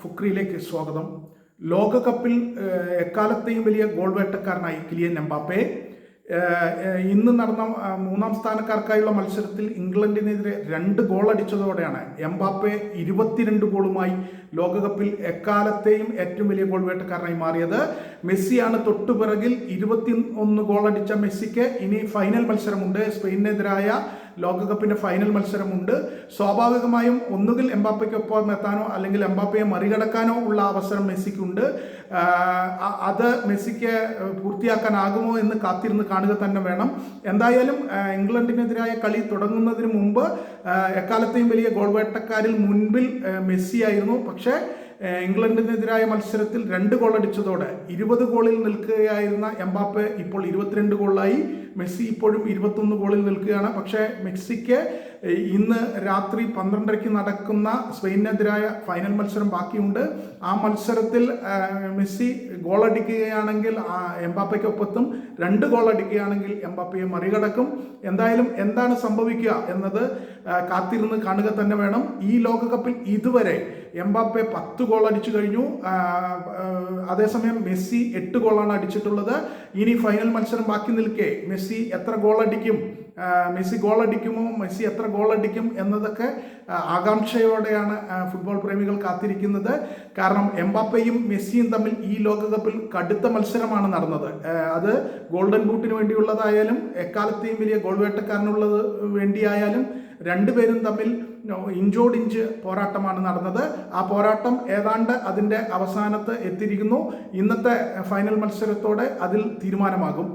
ഫുക്രിയിലേക്ക് സ്വാഗതം. ലോകകപ്പിൽ എക്കാലത്തെയും വലിയ ഗോൾ വേട്ടക്കാരനായി കിലിയൻ എംബാപ്പെ ഇന്ന് നടന്ന മൂന്നാം സ്ഥാനക്കാർക്കായുള്ള മത്സരത്തിൽ ഇംഗ്ലണ്ടിനെതിരെ 2 ഗോൾ അടിച്ചതോടെയാണ് എംബാപ്പെ 22 ഗോളുമായി ലോകകപ്പിൽ എക്കാലത്തെയും ഏറ്റവും വലിയ ഗോൾ വേട്ടക്കാരനായി മാറിയത്. മെസ്സിയാണ് തൊട്ടുപിറകിൽ. 21 ഗോൾ അടിച്ച മെസ്സിക്ക് ഇനി ഫൈനൽ മത്സരമുണ്ട്. സ്പെയിനെതിരായ ലോകകപ്പിന്റെ ഫൈനൽ മത്സരമുണ്ട്. സ്വാഭാവികമായും ഒന്നുകിൽ എംബാപ്പയ്ക്കൊപ്പം എത്താനോ അല്ലെങ്കിൽ എംബാപ്പയെ മറികടക്കാനോ ഉള്ള അവസരം മെസ്സിക്കുണ്ട്. അത് മെസ്സിക്ക് പൂർത്തിയാക്കാനാകുമോ എന്ന് കാത്തിരുന്ന് കാണുക തന്നെ വേണം. എന്തായാലും ഇംഗ്ലണ്ടിനെതിരായ കളി തുടങ്ങുന്നതിന് മുമ്പ് എക്കാലത്തെയും വലിയ ഗോൾ വേട്ടക്കാരിൽ മുൻപിൽ മെസ്സിയായിരുന്നു. പക്ഷേ ഇംഗ്ലണ്ടിനെതിരായ മത്സരത്തിൽ 2 ഗോൾ അടിച്ചതോടെ 20 ഗോളിൽ നിൽക്കുകയായിരുന്ന എംബാപ്പെ ഇപ്പോൾ 22 ഗോളായി. മെസ്സി ഇപ്പോഴും 21 ഗോളിൽ നിൽക്കുകയാണ്. പക്ഷേ മെസ്സിക്ക് ഇന്ന് രാത്രി 12:30 നടക്കുന്ന സ്പെയിനെതിരായ ഫൈനൽ മത്സരം ബാക്കിയുണ്ട്. ആ മത്സരത്തിൽ മെസ്സി ഗോൾ അടിക്കുകയാണെങ്കിൽ എംബാപ്പയ്ക്കൊപ്പത്തും 2 ഗോൾ അടിക്കുകയാണെങ്കിൽ എംബാപ്പയെ മറികടക്കും. എന്തായാലും എന്താണ് സംഭവിക്കുക എന്നത് കാത്തിരുന്ന് കാണുക തന്നെ വേണം. ഈ ലോകകപ്പിൽ ഇതുവരെ എംബാപ്പെ 10 ഗോൾ അടിച്ചു കഴിഞ്ഞു. അതേസമയം മെസ്സി 8 ഗോളാണ് അടിച്ചിട്ടുള്ളത്. ഇനി ഫൈനൽ മത്സരം ബാക്കി നിൽക്കെ മെസ്സി എത്ര ഗോൾ അടിക്കും, മെസ്സി ഗോൾ അടിക്കുമോ, മെസ്സി എത്ര ഗോൾ അടിക്കും എന്നതൊക്കെ ആകാംക്ഷയോടെയാണ് ഫുട്ബോൾ പ്രേമികൾ കാത്തിരിക്കുന്നത്. കാരണം എംബാപ്പയും മെസ്സിയും തമ്മിൽ ഈ ലോകകപ്പിൽ കടുത്ത മത്സരമാണ് നടന്നത്. അത് ഗോൾഡൻ ബൂട്ടിന് വേണ്ടിയുള്ളതായാലും എക്കാലത്തെയും വലിയ ഗോൾ വേട്ടക്കാരനുള്ളത് വേണ്ടിയായാലും രണ്ടുപേരും തമ്മിൽ ഇഞ്ചോടിഞ്ച് പോരാട്ടമാണ് നടന്നത്. ആ പോരാട്ടം ഏതാണ്ട് അതിൻ്റെ അവസാനത്ത് എത്തിയിരിക്കുന്നു. ഇന്നത്തെ ഫൈനൽ മത്സരത്തോടെ അതിൽ തീരുമാനമാകും.